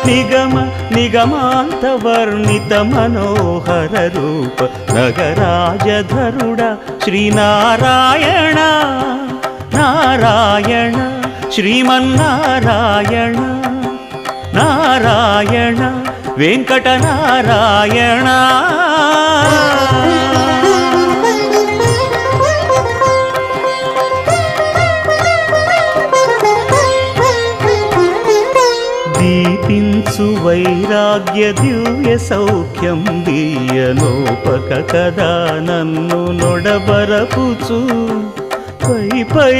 నిగమ నిగమాంతవర్ణిత మనోహర రూప నగరాజధరుడ శ్రీనారాయణ నారాయణ శ్రీమన్నారాయణ నారాయణ వెంకటనారాయణ. దీపించు వైరాగ్య దివ్య సౌఖ్యం దీయలోపక కదా నన్ను నొడబరపుచు పై పై